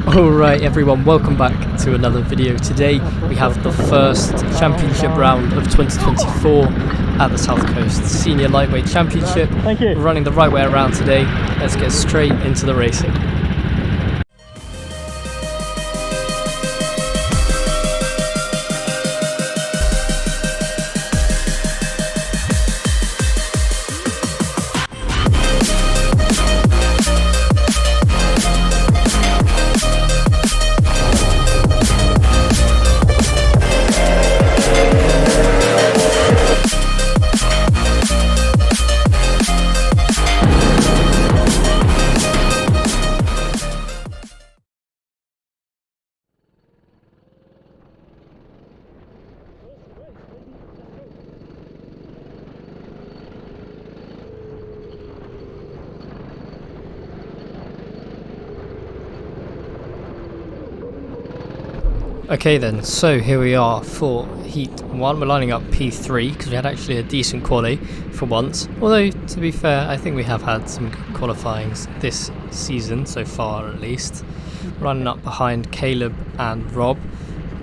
Alright everyone, welcome back to another video. Today we have the first championship round of 2024 at the South Coast Senior Lightweight Championship. Thank you. We're running the right way around today. Let's get straight into the racing. Okay then, so here we are for Heat 1. We're lining up P3 because we had actually a decent quali for once. Although, to be fair, I think we have had some good qualifyings this season, so far at least. Running up behind Caleb and Rob.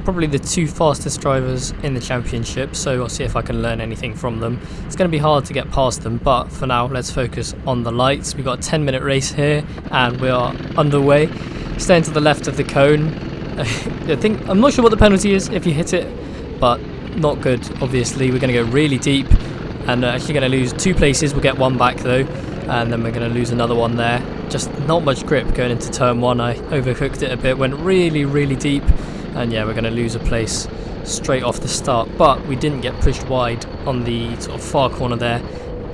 Probably the two fastest drivers in the championship, so I'll see if I can learn anything from them. It's going to be hard to get past them, but for now, let's focus on the lights. We've got a 10-minute race here, and we are underway. Staying to the left of the cone. I'm not sure what the penalty is if you hit it, but not good, obviously. We're going to go really deep and actually going to lose 2 places. We'll get 1 back though, and then we're going to lose another one there. Just not much grip going into turn 1. I overcooked it a bit, went really deep, and yeah, we're going to lose a place straight off the start. But we didn't get pushed wide on the sort of far corner there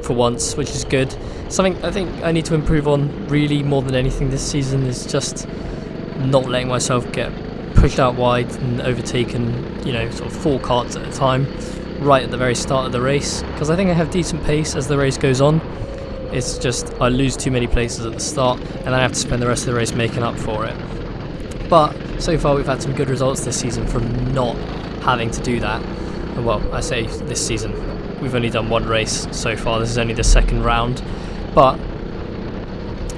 for once, which is good. Something I think I need to improve on really more than anything this season is just not letting myself get pushed out wide and overtaken, you know, sort of 4 carts at a time right at the very start of the race, because I think I have decent pace as the race goes on. It's just I lose too many places at the start and then I have to spend the rest of the race making up for it. But so far we've had some good results this season from not having to do that. Well, I say this season, we've only done 1 race so far. This is only the 2nd round, but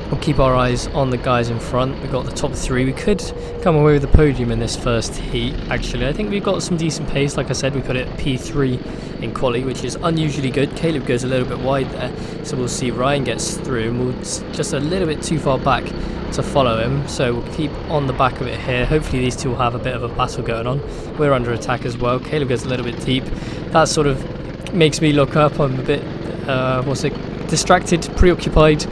we'll keep our eyes on the guys in front. We've got the top 3. We could come away with the podium in this first heat, actually. I think we've got some decent pace. Like I said, we put it at P3 in quali, which is unusually good. Caleb goes a little bit wide there, so we'll see. Ryan gets through and we're just a little bit too far back to follow him, so we'll keep on the back of it here. Hopefully these two will have a bit of a battle going on. We're under attack as well. Caleb goes a little bit deep. That sort of makes me look up. I'm a bit distracted, preoccupied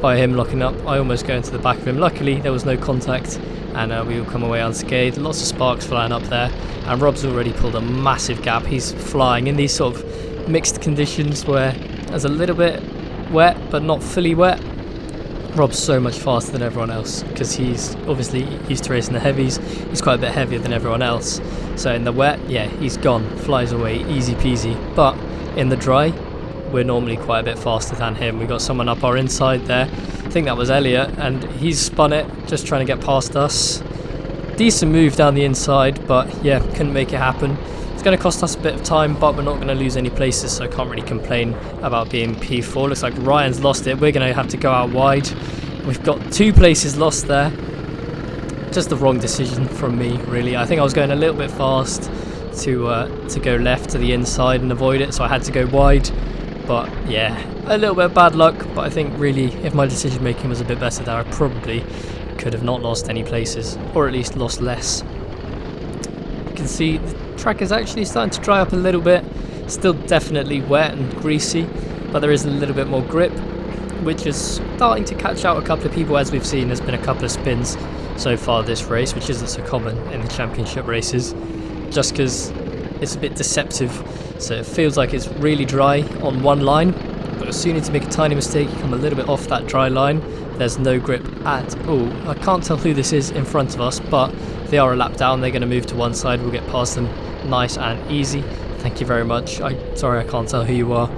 by him locking up. I almost go into the back of him. Luckily there was no contact and we will come away unscathed. Lots of sparks flying up there, and Rob's already pulled a massive gap. He's flying in these sort of mixed conditions where there's a little bit wet but not fully wet. Rob's so much faster than everyone else because he's obviously used to racing the heavies. He's quite a bit heavier than everyone else, so in the wet, yeah, he's gone, flies away, easy peasy. But in the dry, we're normally quite a bit faster than him. We got someone up our inside there. I think that was Elliot, and he's spun it, just trying to get past us. Decent move down the inside, but yeah, couldn't make it happen. It's going to cost us a bit of time, but we're not going to lose any places, so I can't really complain about being P4. Looks like Ryan's lost it. We're going to have to go out wide. We've got 2 places lost there. Just the wrong decision from me, really. I think I was going a little bit fast to go left to the inside and avoid it, so I had to go wide. But yeah, a little bit of bad luck, but I think really if my decision making was a bit better there, I probably could have not lost any places, or at least lost less. You can see the track is actually starting to dry up a little bit. Still definitely wet and greasy, but there is a little bit more grip, which is starting to catch out a couple of people. As we've seen, there's been a couple of spins so far this race, which isn't so common in the championship races, just because it's a bit deceptive. So it feels like it's really dry on one line, but as soon as you make a tiny mistake, you come a little bit off that dry line, there's no grip at all. I can't tell who this is in front of us, but they are a lap down. They're going to move to one side. We'll get past them nice and easy. Thank you very much. Sorry, I can't tell who you are.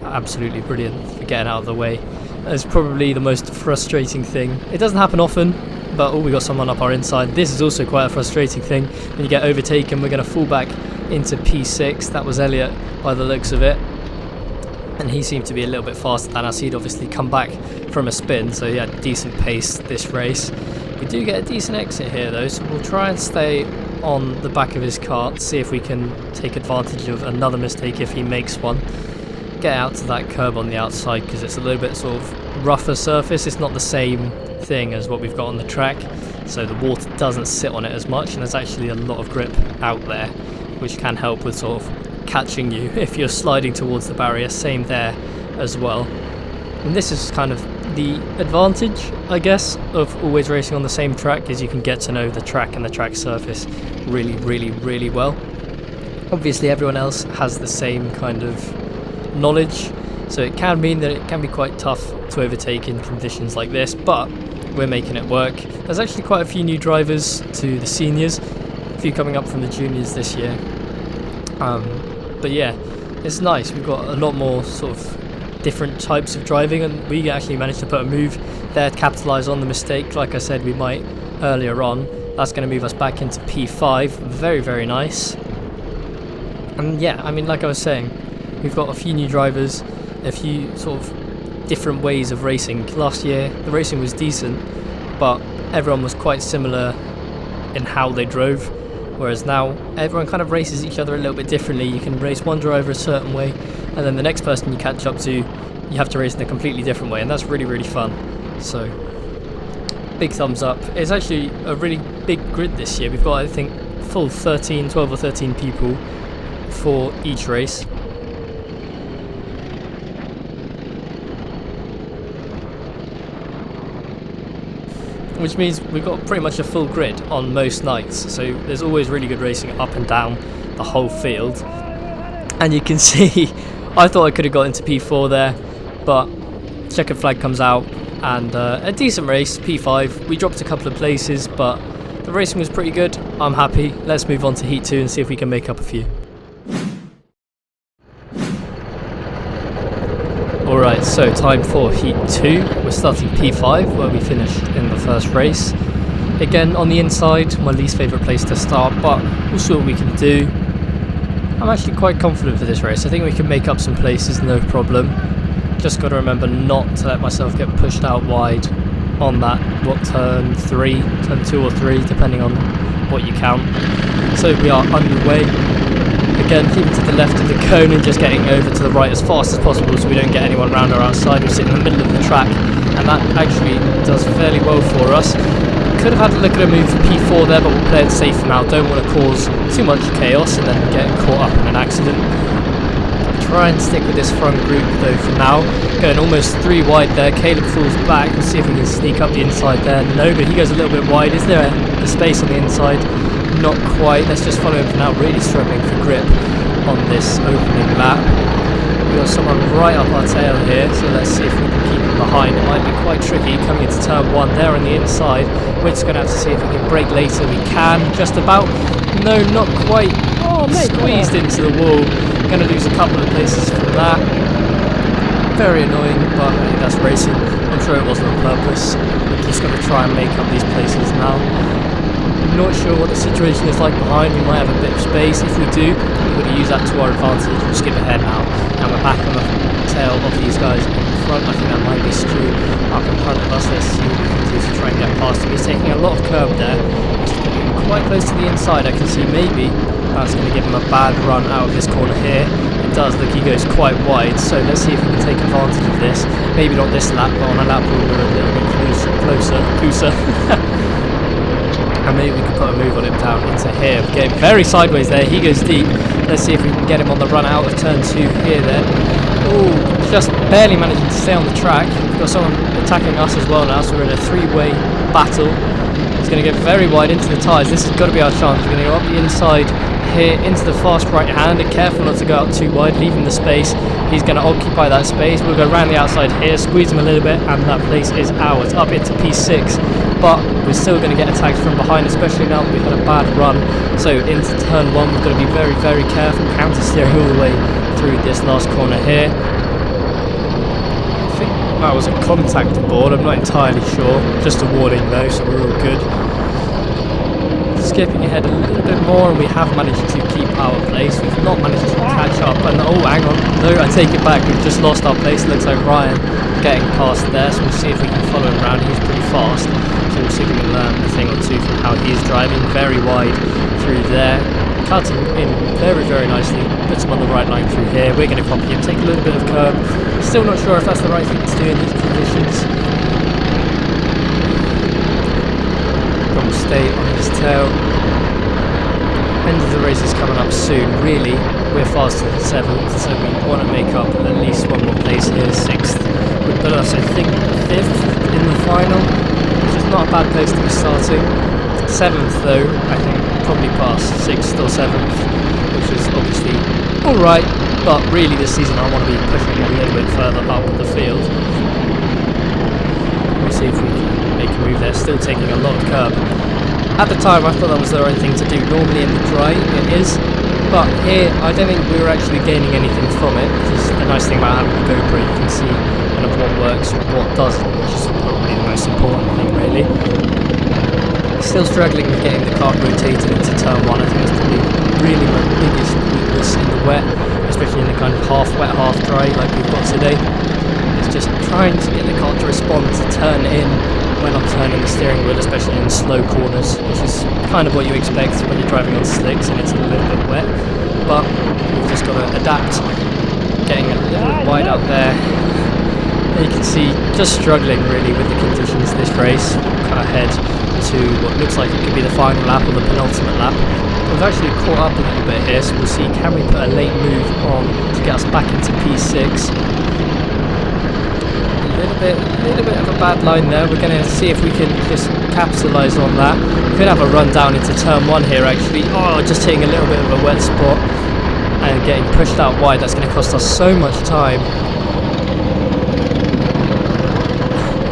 Absolutely brilliant for getting out of the way. It's probably the most frustrating thing. It doesn't happen often, but we got someone up our inside. This is also quite a frustrating thing. When you get overtaken, we're going to fall back into P6. That was Elliot by the looks of it, and he seemed to be a little bit faster than us. He'd obviously come back from a spin, so he had decent pace this race. We do get a decent exit here though, so we'll try and stay on the back of his car, see if we can take advantage of another mistake if he makes one. Get out to that curb on the outside because it's a little bit sort of rougher surface. It's not the same thing as what we've got on the track, so the water doesn't sit on it as much, and there's actually a lot of grip out there, which can help with sort of catching you if you're sliding towards the barrier. Same there as well. And this is kind of the advantage, I guess, of always racing on the same track, is you can get to know the track and the track surface really well. Obviously everyone else has the same kind of knowledge, so it can mean that it can be quite tough to overtake in conditions like this, but we're making it work. There's actually quite a few new drivers to the seniors, a few coming up from the juniors this year. But yeah, it's nice. We've got a lot more sort of different types of driving, and we actually managed to put a move there to capitalise on the mistake like I said we might earlier on. That's going to move us back into P5. Very nice. And yeah, I mean, like I was saying, we've got a few new drivers, a few sort of different ways of racing. Last year the racing was decent, but everyone was quite similar in how they drove, whereas now everyone kind of races each other a little bit differently. You can race one driver a certain way, and then the next person you catch up to, you have to race in a completely different way, and that's really fun. So big thumbs up. It's actually a really big grid this year. We've got, I think, full 12 or 13 people for each race. Which means we've got pretty much a full grid on most nights, so there's always really good racing up and down the whole field. And you can see, I thought I could have got into P4 there, but checkered flag comes out, and a decent race, P5. We dropped a couple of places, but the racing was pretty good. I'm happy. Let's move on to Heat 2 and see if we can make up a few. Alright, so time for Heat 2. We're starting P5, where we finished in the first race. Again, on the inside, my least favourite place to start, but we'll see what we can do. I'm actually quite confident for this race. I think we can make up some places, no problem. Just got to remember not to let myself get pushed out wide on that, turn 2 or 3, depending on what you count. So we are underway. Again, keeping to the left of the cone and just getting over to the right as fast as possible so we don't get anyone around or outside. We sit in the middle of the track, and that actually does fairly well for us. Could have had a look at a move for P4 there, but we'll play it safe for now. Don't want to cause too much chaos and then get caught up in an accident. Try and stick with this front group though for now. Going almost 3 wide there. Caleb falls back. We'll see if we can sneak up the inside there. No, but he goes a little bit wide. Is there a space on the inside? Not quite. Let's just follow him for now. Really struggling for grip on this opening lap. We've got someone right up our tail here, so let's see if we can keep him behind. It might be quite tricky coming into turn 1 there on the inside. We're just going to have to see if we can brake later. We can, just about. No, not quite. Oh, mate, squeezed into the wall. Going to lose a couple of places from that. Very annoying, but I think that's racing. I'm sure it wasn't on purpose. We're just going to try and make up these places now. Not sure what the situation is like behind. We might have a bit of space. If we do, we're going to use that to our advantage. We'll skip ahead now, and we're back on the tail of these guys in front. I think that might be Stu up in front of us. Let's see what we can do to try and get past him. He's taking a lot of curb there, which is getting quite close to the inside. I can see maybe that's going to give him a bad run out of this corner here. It does look, he goes quite wide, so let's see if we can take advantage of this. Maybe not this lap, but on a lap where we're a little bit closer. And maybe we can put a move on him down into here. We're getting very sideways there. He goes deep. Let's see if we can get him on the run out of turn 2 here then. Oh, just barely managing to stay on the track. We've got someone attacking us as well now, so we're in a 3-way battle. He's going to get very wide into the tyres. This has got to be our chance. We're going to go up the inside here into the fast right hand, and careful not to go out too wide, leaving the space. He's going to occupy that space. We'll go around the outside here, squeeze him a little bit, and that place is ours. Up into P6, but we're still going to get attacked from behind, especially now that we've had a bad run. So into turn 1, we've got to be very careful, counter steering all the way through this last corner here. I think that was a contact board, I'm not entirely sure. Just a warning though, so we're all good. Skipping ahead a little bit more, and we have managed to keep our place. We've not managed to catch up, and oh, hang on, no, I take it back, we've just lost our place. It looks like Ryan getting past there, so we'll see if we can follow him around. He's pretty fast, so we'll see if we can learn how he's driving, very wide through there, cuts him in very, very nicely, puts him on the right line through here. We're going to copy him, take a little bit of curb. Still not sure if that's the right thing to do in these conditions. But we'll stay on his tail. End of the race is coming up soon. Really, we're faster than 7th, so we want to make up at least one more place here. 6th would put us, I think, 5th in the final, which is not a bad place to be starting. 7th though, I think probably past 6th or 7th, which is obviously alright, but really this season I want to be pushing a little bit further up the field. We'll see if we can make a move there, still taking a lot of curb. At the time I thought that was the right thing to do. Normally in the dry it is, but here I don't think we were actually gaining anything from it, which is the nice thing about having a GoPro. You can see kind of what works and what doesn't, which is probably the most important thing really. Still struggling with getting the kart rotated into turn 1. I think that's probably really my biggest weakness in the wet, especially in the kind of half wet, half dry like we've got today. It's just trying to get the kart to respond to turn in when I'm turning the steering wheel, especially in slow corners, which is kind of what you expect when you're driving on slicks and it's a little bit wet. But we've just got to adapt, getting a little wide out there. You can see just struggling really with the conditions this race. Kind of head to what looks like it could be the final lap or the penultimate lap. We've actually caught up a little bit here, so we'll see can we put a late move on to get us back into P6. A little bit of a bad line there. We're going to see if we can just capitalise on that. We could have a run down into turn 1 here actually. Oh, just hitting a little bit of a wet spot and getting pushed out wide. That's going to cost us so much time.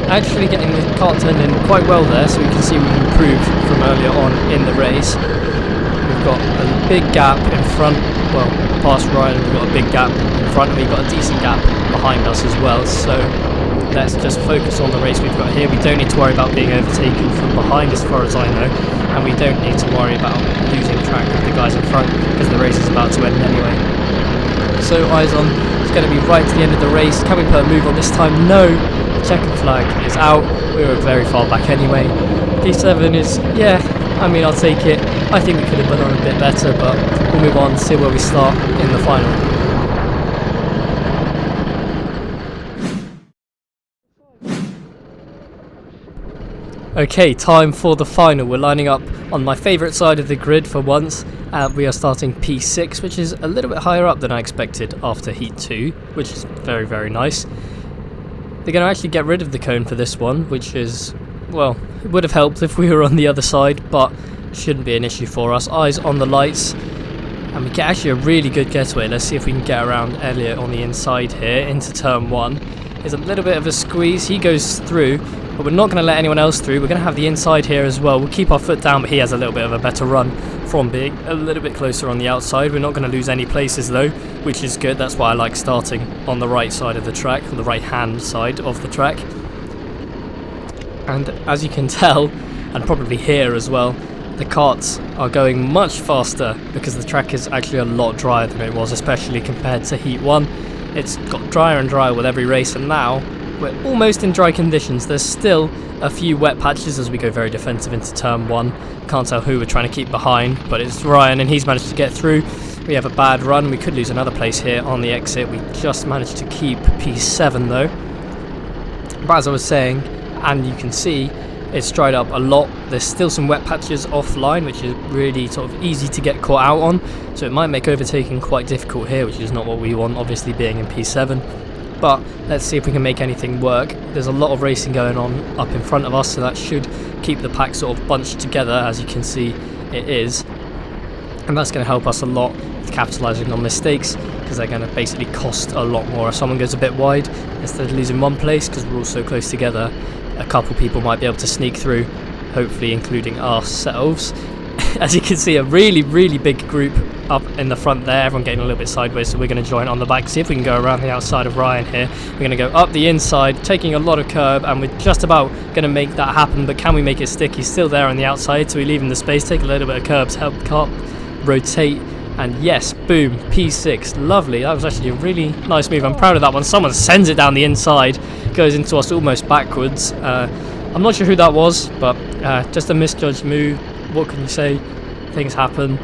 Actually getting the kart turned in quite well there, so we can see we've improved from earlier on in the race. We've got a big gap in front, well, past Ryan, we've got a big gap in front, and we've got a decent gap behind us as well, so let's just focus on the race we've got here. We don't need to worry about being overtaken from behind as far as I know, and we don't need to worry about losing track of the guys in front because the race is about to end anyway. So eyes on, it's going to be right to the end of the race. Can we put a move on this time? No. Checkered flag is out. We were very far back anyway. P7 is, yeah, I mean, I'll take it. I think we could have done a bit better, but we'll move on, see where we start in the final. Okay, time for the final. We're lining up on my favourite side of the grid for once. We are starting P6, which is a little bit higher up than I expected after Heat 2, which is very, very nice. They're going to actually get rid of the cone for this one, which is, well, it would have helped if we were on the other side, but shouldn't be an issue for us. Eyes on the lights, and we get actually a really good getaway. Let's see if we can get around Elliot on the inside here into turn 1. There's a little bit of a squeeze. He goes through, but we're not going to let anyone else through. We're going to have the inside here as well. We'll keep our foot down, but he has a little bit of a better run from being a little bit closer on the outside. We're not going to lose any places though, which is good. That's why I like starting on the right side of the track, or the right hand side of the track. And as you can tell, and probably hear as well, the karts are going much faster because the track is actually a lot drier than it was, especially compared to Heat 1. It's got drier and drier with every race, and now we're almost in dry conditions. There's still a few wet patches as we go very defensive into turn 1. Can't tell who we're trying to keep behind, but it's Ryan and he's managed to get through. We have a bad run. We could lose another place here on the exit. We just managed to keep P7 though. But as I was saying, and you can see, it's dried up a lot. There's still some wet patches offline, which is really sort of easy to get caught out on. So it might make overtaking quite difficult here, which is not what we want, obviously being in P7. But let's see if we can make anything work. There's a lot of racing going on up in front of us, so that should keep the pack sort of bunched together, as you can see it is. And that's going to help us a lot with capitalising on mistakes, because they're going to basically cost a lot more. If someone goes a bit wide, instead of losing one place, because we're all so close together, a couple people might be able to sneak through, hopefully including ourselves. As you can see, a really, really big group up in the front there, everyone getting a little bit sideways, so we're going to join on the back, see if we can go around the outside of Ryan here. We're going to go up the inside, taking a lot of curb, and we're just about going to make that happen, but can we make it stick? He's still there on the outside, so we leave him the space, take a little bit of curbs, help the car rotate, and yes, boom, P6, lovely. That was actually a really nice move. I'm proud of that one. Someone sends it down the inside, goes into us almost backwards. I'm not sure who that was, but Just a misjudged move. What can you say? Things happen.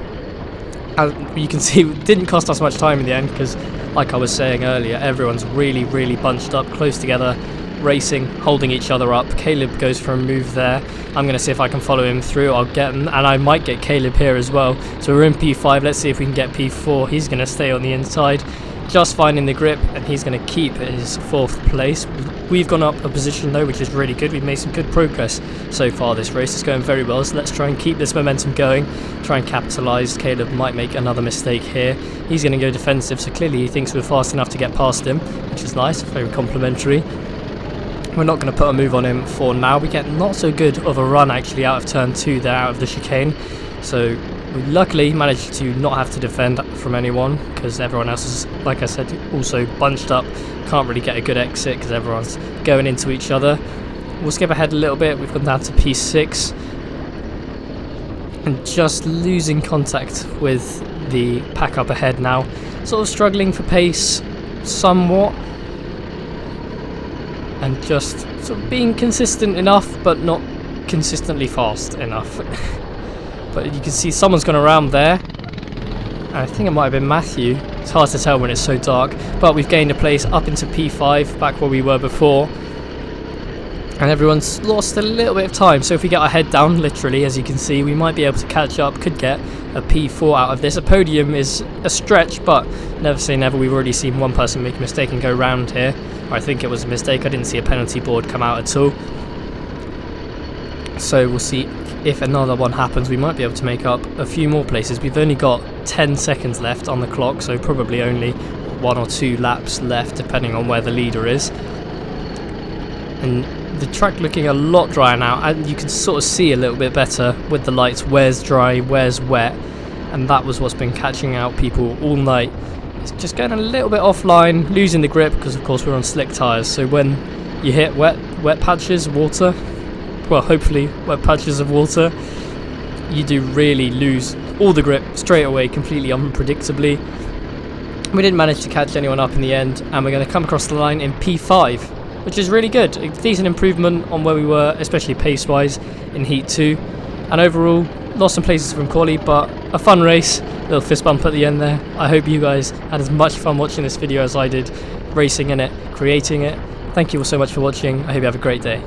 As you can see, it didn't cost us much time in the end because, like I was saying earlier, everyone's really, really bunched up, close together, racing, holding each other up. Caleb goes for a move there. I'm going to see if I can follow him through. I'll get him, and I might get Caleb here as well. So we're in P5. Let's see if we can get P4. He's going to stay on the inside, just finding the grip, and he's going to keep his 4th place. We've gone up a position though, which is really good. We've made some good progress so far this race. It's going very well, so let's try and keep this momentum going, try and capitalise. Caleb might make another mistake here. He's going to go defensive, so clearly he thinks we're fast enough to get past him, which is nice, very complimentary. We're not going to put a move on him for now. We get not so good of a run actually out of turn 2 there, out of the chicane. So we luckily managed to not have to defend from anyone because everyone else is, like I said, also bunched up. Can't really get a good exit because everyone's going into each other. We'll skip ahead a little bit. We've gone down to P6 and just losing contact with the pack up ahead now. Sort of struggling for pace somewhat and just sort of being consistent enough but not consistently fast enough. But you can see someone's gone around there. I think it might have been Matthew. It's hard to tell when it's so dark. But we've gained a place up into P5, back where we were before. And everyone's lost a little bit of time. So if we get our head down, literally, as you can see, we might be able to catch up. Could get a P4 out of this. A podium is a stretch, but never say never. We've already seen one person make a mistake and go round here. Or I think it was a mistake. I didn't see a penalty board come out at all. So we'll see if another one happens. We might be able to make up a few more places. We've only got 10 seconds left on the clock, so probably only 1 or 2 laps left depending on where the leader is. And the track looking a lot drier now, and you can sort of see a little bit better with the lights where's dry, where's wet, and that was what's been catching out people all night. It's just going a little bit offline, losing the grip because of course we're on slick tyres, so when you hit wet patches, water, well, hopefully wet patches of water, you do really lose all the grip straight away, completely unpredictably. We didn't manage to catch anyone up in the end, and we're going to come across the line in P5, which is really good. A decent improvement on where we were, especially pace-wise in Heat 2. And overall, lost some places from quali, but a fun race. Little fist bump at the end there. I hope you guys had as much fun watching this video as I did, racing in it, creating it. Thank you all so much for watching. I hope you have a great day.